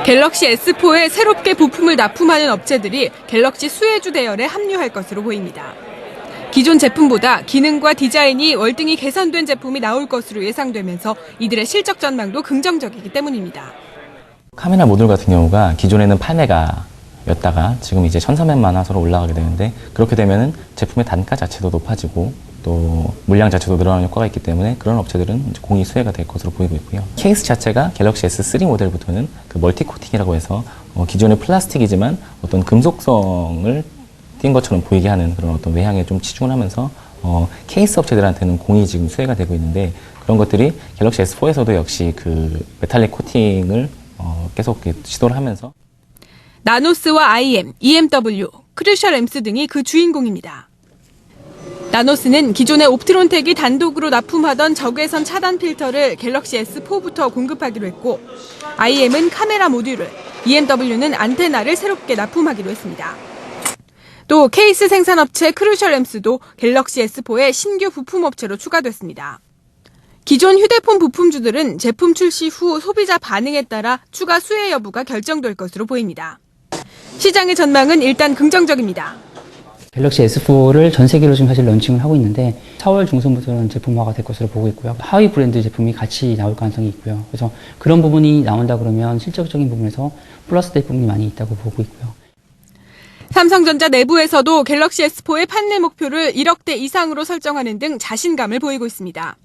갤럭시 S4에 새롭게 부품을 납품하는 업체들이 갤럭시 수혜주 대열에 합류할 것으로 보입니다. 기존 제품보다 기능과 디자인이 월등히 개선된 제품이 나올 것으로 예상되면서 이들의 실적 전망도 긍정적이기 때문입니다. 카메라 모듈 같은 경우가 기존에는 8메가였다가 지금 이제 1300만 화소로 올라가게 되는데, 그렇게 되면은 제품의 단가 자체도 높아지고 또 물량 자체도 늘어나는 효과가 있기 때문에 그런 업체들은 이제 공이 수혜가 될 것으로 보이고 있고요. 케이스 자체가 갤럭시 S3 모델부터는 그 멀티 코팅이라고 해서 기존의 플라스틱이지만 어떤 금속성을 띈 것처럼 보이게 하는 그런 어떤 외향에 좀 치중을 하면서 케이스 업체들한테는 공이 지금 수혜가 되고 있는데, 그런 것들이 갤럭시 S4에서도 역시 그 메탈릭 코팅을 계속 시도를 하면서 나노스와 IM, EMW, 크루셜 엠스 등이 그 주인공입니다. 나노스는 기존의 옵트론텍이 단독으로 납품하던 적외선 차단 필터를 갤럭시 S4부터 공급하기로 했고, IM은 카메라 모듈을, EMW는 안테나를 새롭게 납품하기로 했습니다. 또 케이스 생산업체 크루셜 엠스도 갤럭시 S4의 신규 부품업체로 추가됐습니다. 기존 휴대폰 부품주들은 제품 출시 후 소비자 반응에 따라 추가 수혜 여부가 결정될 것으로 보입니다. 시장의 전망은 일단 긍정적입니다. 갤럭시 S4를 전 세계로 지금 사실 런칭을 하고 있는데 4월 중순부터는 제품화가 될 것으로 보고 있고요. 하위 브랜드 제품이 같이 나올 가능성이 있고요. 그래서 그런 부분이 나온다 그러면 실적적인 부분에서 플러스 될 부분이 많이 있다고 보고 있고요. 삼성전자 내부에서도 갤럭시 S4의 판매 목표를 1억대 이상으로 설정하는 등 자신감을 보이고 있습니다.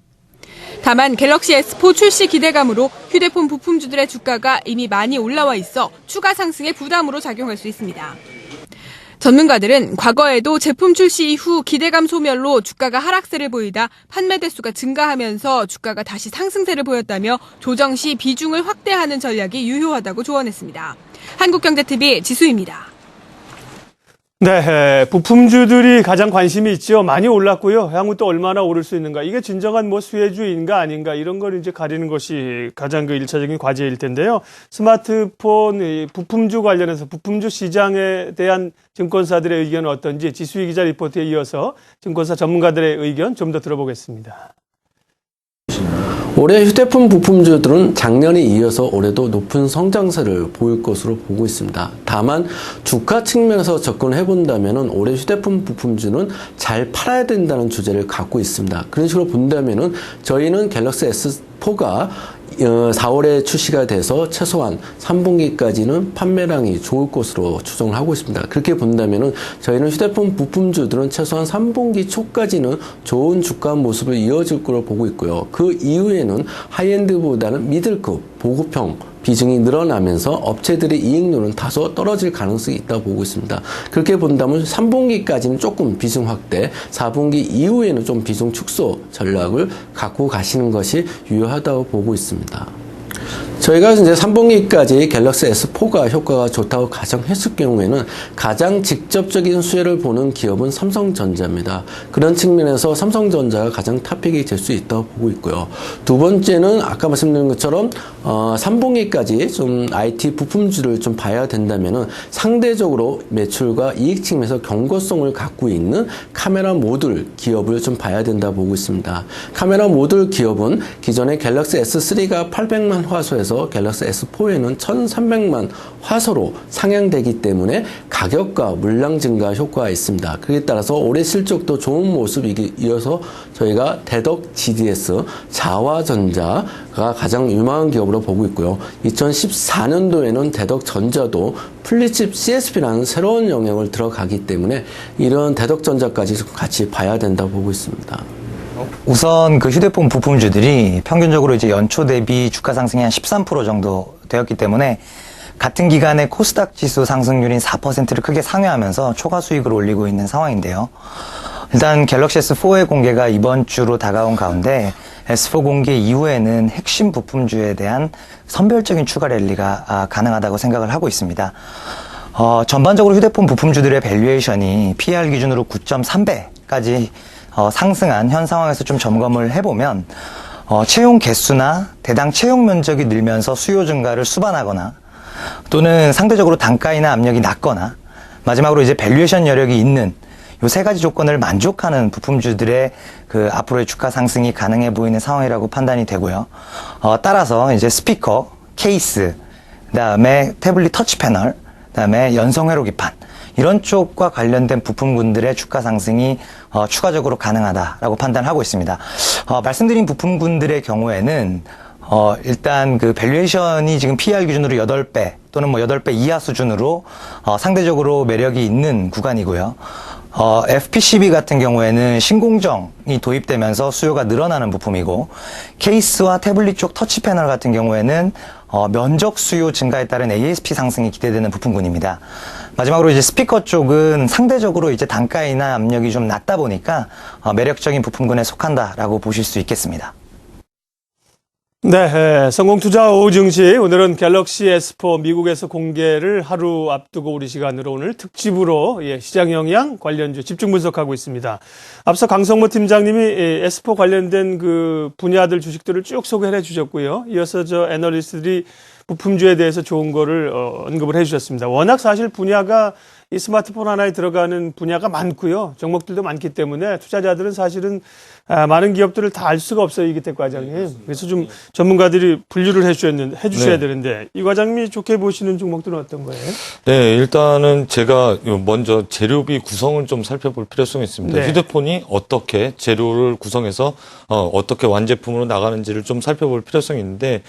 다만 갤럭시 S4 출시 기대감으로 휴대폰 부품주들의 주가가 이미 많이 올라와 있어 추가 상승의 부담으로 작용할 수 있습니다. 전문가들은 과거에도 제품 출시 이후 기대감 소멸로 주가가 하락세를 보이다 판매 대수가 증가하면서 주가가 다시 상승세를 보였다며 조정 시 비중을 확대하는 전략이 유효하다고 조언했습니다. 한국경제TV 지수입니다. 네, 부품주들이 가장 관심이 있죠. 많이 올랐고요. 향후 또 얼마나 오를 수 있는가. 이게 진정한 수혜주인가 아닌가 이런 걸 이제 가리는 것이 가장 그 1차적인 과제일 텐데요. 스마트폰 부품주 관련해서 부품주 시장에 대한 증권사들의 의견은 어떤지 지수희 기자 리포트에 이어서 증권사 전문가들의 의견 좀 더 들어보겠습니다. 올해 휴대폰 부품주들은 작년에 이어서 올해도 높은 성장세를 보일 것으로 보고 있습니다. 다만 주가 측면에서 접근해 본다면 올해 휴대폰 부품주는 잘 팔아야 된다는 주제를 갖고 있습니다. 그런 식으로 본다면 저희는 갤럭시 S4가 4월에 출시가 돼서 최소한 3분기까지는 판매량이 좋을 것으로 추정을 하고 있습니다. 그렇게 본다면 저희는 휴대폰 부품주들은 최소한 3분기 초까지는 좋은 주가 모습을 이어질 거로 보고 있고요. 그 이후에는 하이엔드보다는 미들급, 보급형 비중이 늘어나면서 업체들의 이익률은 다소 떨어질 가능성이 있다고 보고 있습니다. 그렇게 본다면 3분기까지는 조금 비중 확대, 4분기 이후에는 좀 비중 축소 전략을 갖고 가시는 것이 유효하다고 보고 있습니다. 저희가 이제 3분기까지 갤럭시 S4가 효과가 좋다고 가정했을 경우에는 가장 직접적인 수혜를 보는 기업은 삼성전자입니다. 그런 측면에서 삼성전자가 가장 탑픽이 될 수 있다고 보고 있고요. 두 번째는 아까 말씀드린 것처럼 3분기까지 좀 IT 부품주를 좀 봐야 된다면은 상대적으로 매출과 이익 측면에서 경고성을 갖고 있는 카메라 모듈 기업을 좀 봐야 된다고 보고 있습니다. 카메라 모듈 기업은 기존의 갤럭시 S3가 800만 화소에서 갤럭시 S4에는 1300만 화소로 상향되기 때문에 가격과 물량 증가 효과가 있습니다. 그에 따라서 올해 실적도 좋은 모습이 이어서 저희가 대덕 GDS, 자화전자가 가장 유망한 기업으로 보고 있고요. 2014년도에는 대덕전자도 플리칩 CSP라는 새로운 영역을 들어가기 때문에 이런 대덕전자까지 같이 봐야 된다고 보고 있습니다. 우선 그 휴대폰 부품주들이 평균적으로 이제 연초 대비 주가 상승이 한 13% 정도 되었기 때문에 같은 기간에 코스닥 지수 상승률인 4%를 크게 상회하면서 초과 수익을 올리고 있는 상황인데요. 일단 갤럭시 S4의 공개가 이번 주로 다가온 가운데 S4 공개 이후에는 핵심 부품주에 대한 선별적인 추가 랠리가 가능하다고 생각을 하고 있습니다. 전반적으로 휴대폰 부품주들의 밸류에이션이 PER 기준으로 9.3배까지 상승한 현 상황에서 좀 점검을 해보면 채용 개수나 대당 채용 면적이 늘면서 수요 증가를 수반하거나 또는 상대적으로 단가이나 압력이 낮거나 마지막으로 이제 밸류에이션 여력이 있는 요 세 가지 조건을 만족하는 부품주들의 그 앞으로의 주가 상승이 가능해 보이는 상황이라고 판단이 되고요. 따라서 이제 스피커, 케이스, 그다음에 태블릿 터치 패널, 그다음에 연성 회로기판 이런 쪽과 관련된 부품군들의 주가 상승이 추가적으로 가능하다라고 판단하고 있습니다. 말씀드린 부품군들의 경우에는 일단 그 밸류에이션이 지금 PER 기준으로 8배 또는 뭐 8배 이하 수준으로 상대적으로 매력이 있는 구간이고요. FPCB 같은 경우에는 신공정이 도입되면서 수요가 늘어나는 부품이고, 케이스와 태블릿 쪽 터치 패널 같은 경우에는 면적 수요 증가에 따른 ASP 상승이 기대되는 부품군입니다. 마지막으로 이제 스피커 쪽은 상대적으로 이제 단가이나 압력이 좀 낮다 보니까 매력적인 부품군에 속한다라고 보실 수 있겠습니다. 네, 성공투자 오후 증시. 오늘은 갤럭시 S4 미국에서 공개를 하루 앞두고 우리 시간으로 오늘 특집으로 시장 영향 관련주 집중 분석하고 있습니다. 앞서 강성모 팀장님이 S4 관련된 그 분야들 주식들을 쭉 소개를 해주셨고요. 이어서 애널리스트들이 부품주에 대해서 좋은 거를 언급을 해주셨습니다. 워낙 사실 분야가 이 스마트폰 하나에 들어가는 분야가 많고요. 종목들도 많기 때문에 투자자들은 사실은 많은 기업들을 다 알 수가 없어요. 이기태 과장님. 그래서 좀 전문가들이 분류를 해주셔야 되는데 이 과장님이 좋게 보시는 종목들은 어떤 거예요? 네, 일단은 제가 먼저 재료비 구성을 좀 살펴볼 필요성이 있습니다. 네. 휴대폰이 어떻게 재료를 구성해서 어떻게 완제품으로 나가는지를 좀 살펴볼 필요성이 있는데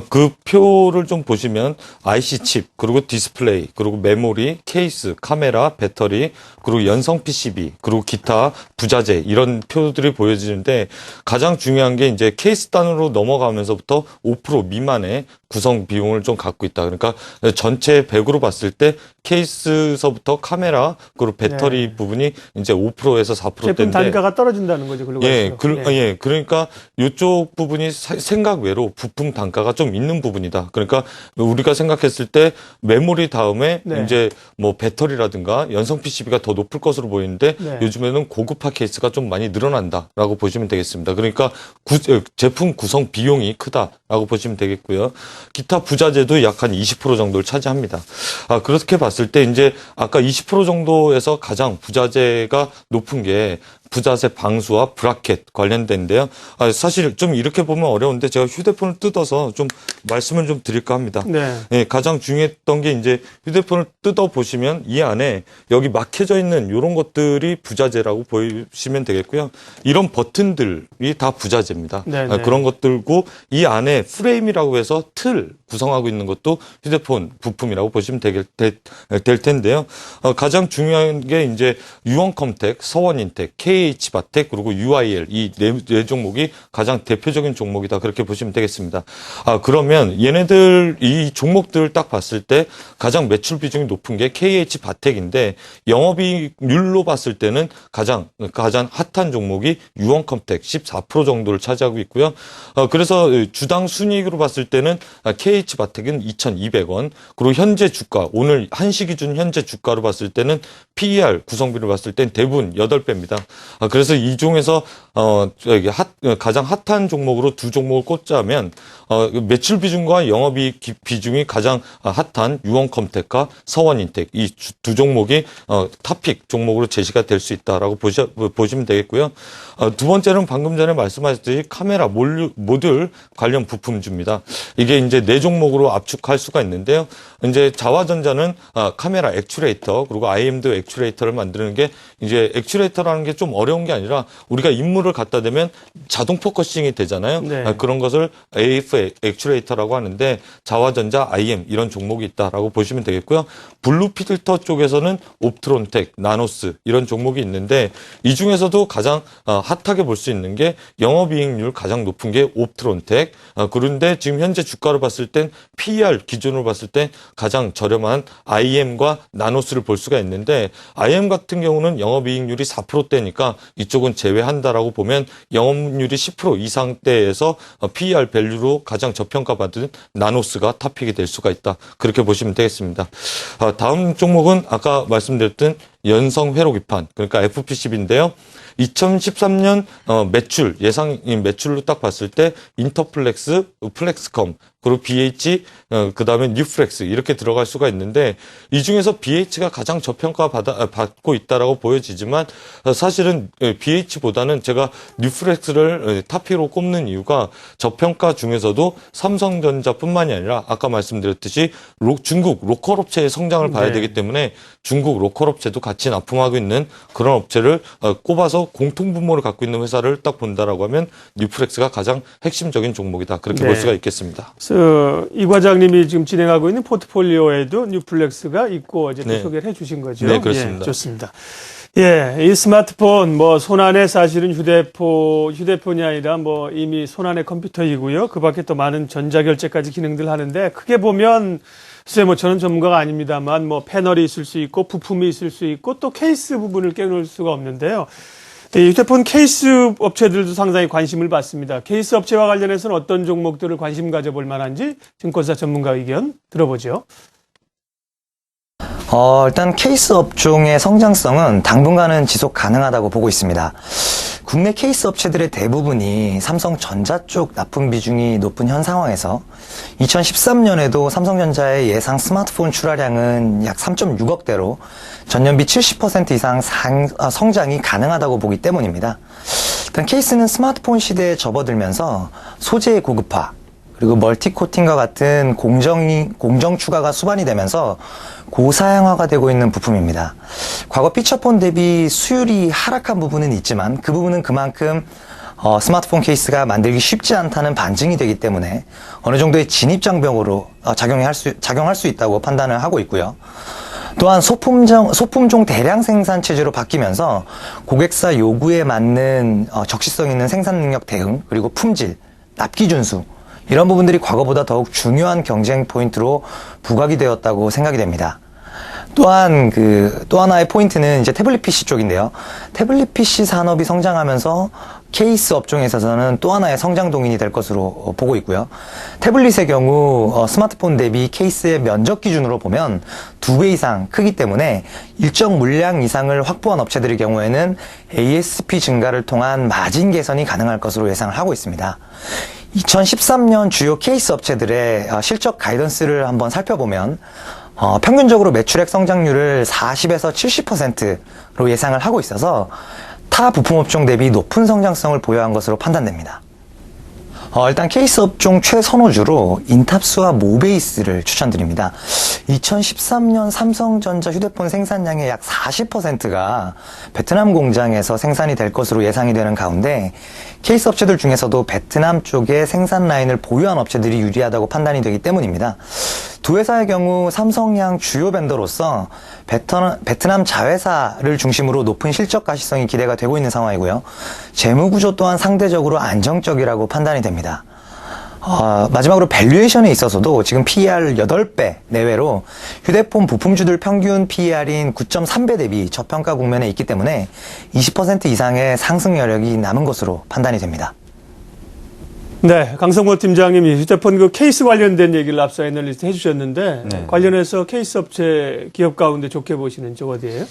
그 표를 좀 보시면 IC 칩, 그리고 디스플레이, 그리고 메모리, 케이스, 카메라, 배터리, 그리고 연성 PCB, 그리고 기타 부자재 이런 표들이 보여지는데 가장 중요한 게 이제 케이스 단으로 넘어가면서부터 5% 미만의 구성 비용을 좀 갖고 있다. 그러니까 전체 100으로 봤을 때 케이스서부터 카메라 그리고 배터리 부분이 이제 5%에서 4%대인데 제품 단가가 떨어진다는 거죠. 그러니까 이쪽 부분이 생각 외로 부품 단가가 좀 있는 부분이다. 그러니까 우리가 생각했을 때 메모리 다음에 이제 뭐 배터리라든가 연성 PCB가 더 높을 것으로 보이는데 요즘에는 고급화 케이스가 좀 많이 늘어난다라고 보시면 되겠습니다. 그러니까 제품 구성 비용이 크다라고 보시면 되겠고요. 기타 부자재도 약 한 20% 정도를 차지합니다. 그렇게 봤을 때 이제 아까 20% 정도에서 가장 부자재가 높은 게 부자재 방수와 브라켓 관련된데요. 사실 좀 이렇게 보면 어려운데 제가 휴대폰을 뜯어서 좀 말씀을 좀 드릴까 합니다. 네, 가장 중요했던 게 이제 휴대폰을 뜯어 보시면 이 안에 여기 막혀져 있는 이런 것들이 부자재라고 보시면 되겠고요. 이런 버튼들이 다 부자재입니다. 그런 것들고 이 안에 프레임이라고 해서 틀 구성하고 있는 것도 휴대폰 부품이라고 보시면 될 텐데요. 가장 중요한 게 이제 유원컴텍, 서원인텍, KH바텍 그리고 UIL 이 네 종목이 가장 대표적인 종목이다 그렇게 보시면 되겠습니다. 그러면 얘네들 이 종목들을 딱 봤을 때 가장 매출 비중이 높은 게 KH바텍인데 영업이익률로 봤을 때는 가장 핫한 종목이 유원컴텍 14% 정도를 차지하고 있고요. 그래서 주당 순이익으로 봤을 때는 KH바텍은 2,200원 그리고 현재 주가 오늘 1시 기준 현재 주가로 봤을 때는 PER 구성비를 봤을 땐 대부분 8배입니다. 그래서 이 중에서 가장 핫한 종목으로 두 종목을 꼽자면 매출 비중과 영업이익 비중이 가장 핫한 유원컴텍과 서원인텍 이 두 종목이 탑픽 종목으로 제시가 될 수 있다라고 보시면 되겠고요. 두 번째는 방금 전에 말씀하셨듯이 카메라 모듈 관련 부품주입니다. 이게 이제 네 종목으로 압축할 수가 있는데요. 이제 자화전자는 카메라 액추레이터 그리고 IM도 액추레이터를 만드는 게 이제 액추레이터라는 게 좀 어려운 게 아니라 우리가 인물을 갖다 대면 자동 포커싱이 되잖아요. 그런 것을 AF 액추레이터라고 하는데 자화전자, IM 이런 종목이 있다라고 보시면 되겠고요. 블루 필터 쪽에서는 옵트론텍, 나노스 이런 종목이 있는데 이 중에서도 가장 핫하게 볼 수 있는 게 영업이익률 가장 높은 게 옵트론텍. 그런데 지금 현재 주가로 봤을 땐 PER 기준으로 봤을 때 가장 저렴한 IM과 나노스를 볼 수가 있는데 IM 같은 경우는 영업이익률이 4%대니까 이쪽은 제외한다라고 보면 영업률이 10% 이상대에서 PER 밸류로 가장 저평가받은 나노스가 탑픽이 될 수가 있다. 그렇게 보시면 되겠습니다. 다음 종목은 아까 말씀드렸던 연성 회로 기판, 그러니까 FP10인데요. 2013년 매출, 예상인 매출로 딱 봤을 때 인터플렉스, 플렉스컴, 그리고 BH, 그다음에 뉴플렉스 이렇게 들어갈 수가 있는데 이 중에서 BH가 가장 저평가 받고 있다라고 보여지지만 사실은 BH보다는 제가 뉴플렉스를 탑히로 꼽는 이유가 저평가 중에서도 삼성전자뿐만이 아니라 아까 말씀드렸듯이 중국 로컬 업체의 성장을 봐야 네. 되기 때문에 중국 로컬 업체도 같이 납품하고 있는 그런 업체를 꼽아서 공통 분모를 갖고 있는 회사를 딱 본다라고 하면 뉴플렉스가 가장 핵심적인 종목이다. 그렇게 네. 볼 수가 있겠습니다. 이 과장님이 지금 진행하고 있는 포트폴리오에도 뉴플렉스가 있고 어제 또 네. 소개를 해주신 거죠. 네, 그렇습니다. 예, 좋습니다. 예, 이 스마트폰 손안에 사실은 휴대폰이 아니라 이미 손안의 컴퓨터이고요. 그 밖에 또 많은 전자결제까지 기능들 하는데 크게 보면 글쎄 저는 전문가가 아닙니다만 패널이 있을 수 있고 부품이 있을 수 있고 또 케이스 부분을 깨놓을 수가 없는데요. 이 휴대폰 케이스 업체들도 상당히 관심을 받습니다. 케이스 업체와 관련해서는 어떤 종목들을 관심 가져볼 만한지 증권사 전문가 의견 들어보죠. 일단 케이스 업종의 성장성은 당분간은 지속 가능하다고 보고 있습니다. 국내 케이스 업체들의 대부분이 삼성전자 쪽 납품 비중이 높은 현 상황에서 2013년에도 삼성전자의 예상 스마트폰 출하량은 약 3.6억대로 전년비 70% 이상 성장이 가능하다고 보기 때문입니다. 일단 케이스는 스마트폰 시대에 접어들면서 소재의 고급화, 그리고 멀티 코팅과 같은 공정 추가가 수반이 되면서 고사양화가 되고 있는 부품입니다. 과거 피처폰 대비 수율이 하락한 부분은 있지만 그 부분은 그만큼 스마트폰 케이스가 만들기 쉽지 않다는 반증이 되기 때문에 어느 정도의 진입장벽으로 작용할 수 있다고 판단을 하고 있고요. 또한 소품종 대량 생산 체제로 바뀌면서 고객사 요구에 맞는 적시성 있는 생산 능력 대응, 그리고 품질, 납기 준수 이런 부분들이 과거보다 더욱 중요한 경쟁 포인트로 부각이 되었다고 생각이 됩니다. 또한 또 하나의 포인트는 이제 태블릿 PC 쪽인데요. 태블릿 PC 산업이 성장하면서 케이스 업종에 있어서는 또 하나의 성장 동인이 될 것으로 보고 있고요. 태블릿의 경우 스마트폰 대비 케이스의 면적 기준으로 보면 2배 이상 크기 때문에 일정 물량 이상을 확보한 업체들의 경우에는 ASP 증가를 통한 마진 개선이 가능할 것으로 예상을 하고 있습니다. 2013년 주요 케이스 업체들의 실적 가이던스를 한번 살펴보면 평균적으로 매출액 성장률을 40에서 70%로 예상을 하고 있어서 타 부품업종 대비 높은 성장성을 보유한 것으로 판단됩니다. 일단 케이스 업종 최선호주로 인탑스와 모베이스를 추천드립니다. 2013년 삼성전자 휴대폰 생산량의 약 40%가 베트남 공장에서 생산이 될 것으로 예상이 되는 가운데 케이스 업체들 중에서도 베트남 쪽에 생산 라인을 보유한 업체들이 유리하다고 판단이 되기 때문입니다. 두 회사의 경우 삼성향 주요 벤더로서 베트남 자회사를 중심으로 높은 실적 가시성이 기대가 되고 있는 상황이고요. 재무 구조 또한 상대적으로 안정적이라고 판단이 됩니다. 마지막으로 밸류에이션에 있어서도 지금 PER 8배 내외로 휴대폰 부품주들 평균 PER인 9.3배 대비 저평가 국면에 있기 때문에 20% 이상의 상승 여력이 남은 것으로 판단이 됩니다. 네, 강성모 팀장님이 휴대폰 케이스 관련된 얘기를 앞서 애널리스트 해주셨는데 네. 관련해서 케이스 업체 기업 가운데 좋게 보시는 쪽 어디예요?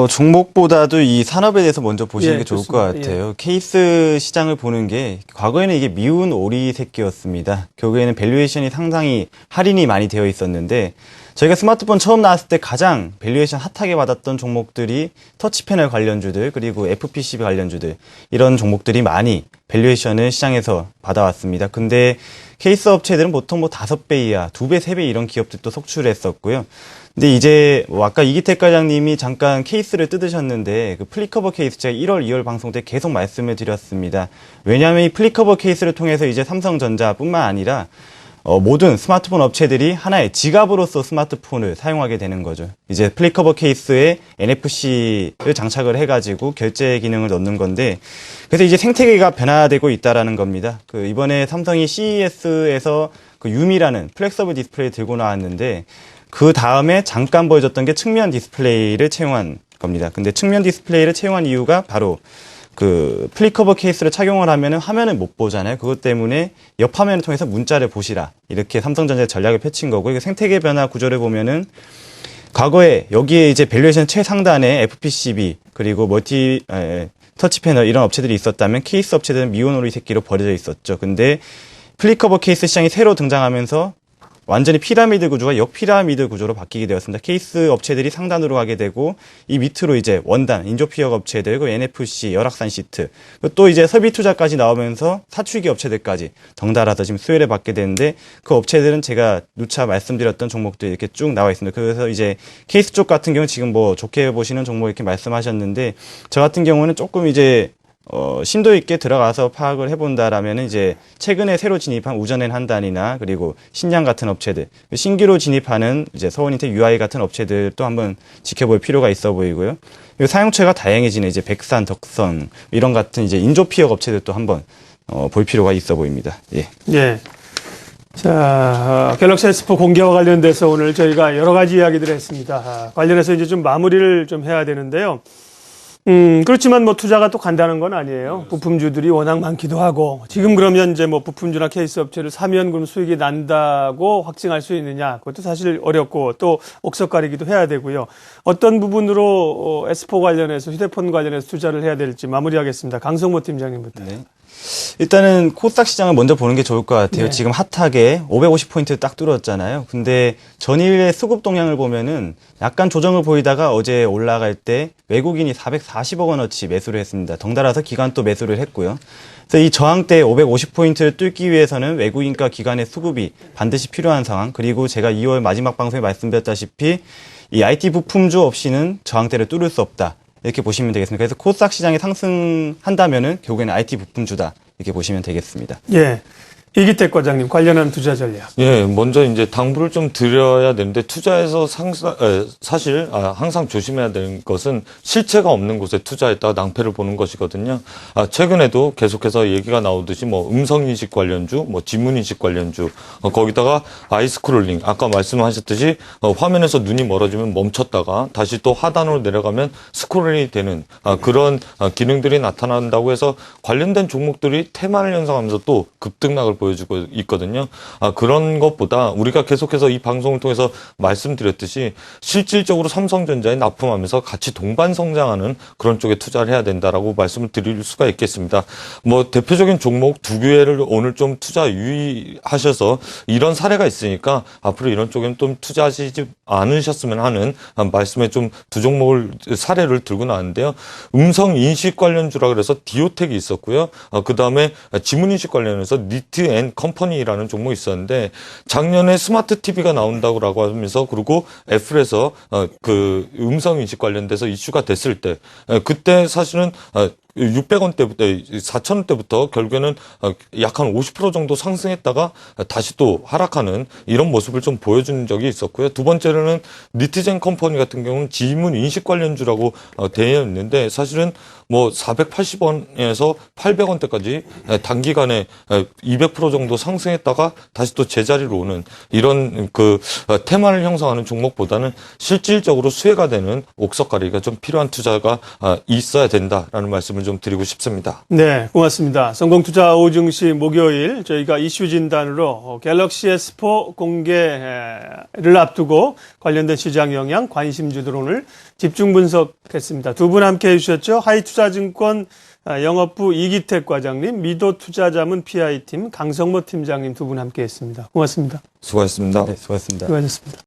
종목보다도 이 산업에 대해서 먼저 보시는 예, 게 좋을 좋습니다. 것 같아요. 케이스 시장을 보는 게 과거에는 이게 미운 오리 새끼였습니다. 결국에는 밸류에이션이 상당히 할인이 많이 되어 있었는데 저희가 스마트폰 처음 나왔을 때 가장 밸류에이션 핫하게 받았던 종목들이 터치 패널 관련주들 그리고 FPCB 관련주들 이런 종목들이 많이 밸류에이션을 시장에서 받아왔습니다. 근데 케이스 업체들은 보통 5배 이하, 2배, 3배 이런 기업들도 속출했었고요. 근데 이제 아까 이기택 과장님이 잠깐 케이스를 뜯으셨는데 그 플리커버 케이스 제가 1월, 2월 방송 때 계속 말씀을 드렸습니다. 왜냐하면 이 플리커버 케이스를 통해서 이제 삼성전자뿐만 아니라 모든 스마트폰 업체들이 하나의 지갑으로서 스마트폰을 사용하게 되는 거죠. 이제 플리커버 케이스에 NFC를 장착을 해가지고 결제 기능을 넣는 건데, 그래서 이제 생태계가 변화되고 있다라는 겁니다. 이번에 삼성이 CES에서 유미라는 플렉서블 디스플레이를 들고 나왔는데, 그 다음에 잠깐 보여줬던 게 측면 디스플레이를 채용한 겁니다. 근데 측면 디스플레이를 채용한 이유가 바로 플립커버 케이스를 착용을 하면은 화면을 못 보잖아요. 그것 때문에 옆 화면을 통해서 문자를 보시라. 이렇게 삼성전자의 전략을 펼친 거고, 이게 생태계 변화 구조를 보면은 과거에 여기에 이제 밸류에이션 최상단에 FPCB 그리고 터치 패널 이런 업체들이 있었다면 케이스 업체들은 미운 오리 새끼로 버려져 있었죠. 근데 플리커버 케이스 시장이 새로 등장하면서 완전히 피라미드 구조가 역피라미드 구조로 바뀌게 되었습니다. 케이스 업체들이 상단으로 가게 되고 이 밑으로 이제 원단, 인조피혁 업체들, 그 NFC, 열악산 시트, 또 이제 설비 투자까지 나오면서 사출기 업체들까지 덩달아서 지금 수혜를 받게 되는데 그 업체들은 제가 누차 말씀드렸던 종목들이 이렇게 쭉 나와 있습니다. 그래서 이제 케이스 쪽 같은 경우는 지금 뭐 좋게 보시는 종목 이렇게 말씀하셨는데 저 같은 경우는 조금 이제 심도 있게 들어가서 파악을 해본다라면 이제 최근에 새로 진입한 우전엔 한단이나 그리고 신양 같은 업체들, 신규로 진입하는 이제 서원인텍 UI 같은 업체들도 한번 지켜볼 필요가 있어 보이고요. 그리고 사용처가 다양해지는 이제 백산, 덕선 이런 같은 이제 인조피혁 업체들도 한번 볼 필요가 있어 보입니다. 예. 예. 자, 갤럭시 S4 공개와 관련돼서 오늘 저희가 여러 가지 이야기들을 했습니다. 관련해서 이제 좀 마무리를 좀 해야 되는데요. 그렇지만 뭐 투자가 또 간다는 건 아니에요. 부품주들이 워낙 많기도 하고, 지금 그러면 이제 뭐 부품주나 케이스 업체를 사면 그럼 수익이 난다고 확증할 수 있느냐? 그것도 사실 어렵고 또 옥석 가리기도 해야 되고요. 어떤 부분으로 S4 관련해서 휴대폰 관련해서 투자를 해야 될지 마무리하겠습니다. 강성모 팀장님부터. 네. 일단은 코스닥 시장을 먼저 보는 게 좋을 것 같아요. 네. 지금 지금 핫하게 550포인트 딱 뚫었잖아요. 근데 전일의 수급 동향을 보면은 약간 조정을 보이다가 어제 올라갈 때 외국인이 440억 원어치 매수를 했습니다. 덩달아서 기관 또 매수를 했고요. 그래서 이 저항대 550포인트를 뚫기 위해서는 외국인과 기관의 수급이 반드시 필요한 상황, 그리고 제가 2월 마지막 방송에 말씀드렸다시피 이 IT 부품주 없이는 저항대를 뚫을 수 없다. 이렇게 보시면 되겠습니다. 그래서 코스닥 시장이 상승한다면은 결국에는 IT 부품주다. 이렇게 보시면 되겠습니다. 예. 이기택 과장님, 관련한 투자 전략. 예, 먼저 이제 당부를 좀 드려야 되는데 투자에서 사실 항상 조심해야 되는 것은 실체가 없는 곳에 투자했다가 낭패를 보는 것이거든요. 최근에도 계속해서 얘기가 나오듯이 뭐 음성인식 관련주, 뭐 지문인식 관련주, 거기다가 아이스크롤링, 아까 말씀하셨듯이 화면에서 눈이 멀어지면 멈췄다가 다시 또 하단으로 내려가면 스크롤이 되는 그런 기능들이 나타난다고 해서 관련된 종목들이 테마를 형성하면서 또 급등락을 보여주고 있거든요. 그런 것보다 우리가 계속해서 이 방송을 통해서 말씀드렸듯이 실질적으로 삼성전자에 납품하면서 같이 동반 성장하는 그런 쪽에 투자를 해야 된다라고 말씀을 드릴 수가 있겠습니다. 뭐 대표적인 종목 두 개를 오늘 좀 투자 유의하셔서 이런 사례가 있으니까 앞으로 이런 쪽에는 좀 투자하시지 않으셨으면 하는 말씀에 좀 두 종목을 사례를 들고 나왔는데요. 음성 인식 관련주라 그래서 디오텍이 있었고요. 그 다음에 지문 인식 관련해서 니트 앤 컴퍼니라는 종목이 있었는데 작년에 스마트 TV가 나온다고 하면서 그리고 애플에서 그 음성 인식 관련돼서 이슈가 됐을 때 그때 사실은 600원대부터 4,000원대부터 결국에는 약 한 50% 정도 상승했다가 다시 또 하락하는 이런 모습을 좀 보여준 적이 있었고요. 두 번째로는 니트젠 컴퍼니 같은 경우는 지문 인식 관련주라고 되어 있는데 사실은 뭐 480원에서 800원대까지 단기간에 200% 정도 상승했다가 다시 또 제자리로 오는 이런 그 테마를 형성하는 종목보다는 실질적으로 수혜가 되는 옥석 가리기가 좀 필요한 투자가 있어야 된다라는 말씀을 좀 드리고 싶습니다. 네, 고맙습니다. 성공투자 오증시 목요일 저희가 이슈 진단으로 갤럭시 S4 공개를 앞두고 관련된 시장 영향, 관심주들 오늘 집중 분석했습니다. 두 분 함께 해주셨죠. 하이투자증권 영업부 이기택 과장님, 미도투자자문 PI팀 강성모 팀장님 두 분 함께 했습니다. 고맙습니다. 수고하셨습니다. 네, 수고하셨습니다. 수고하셨습니다.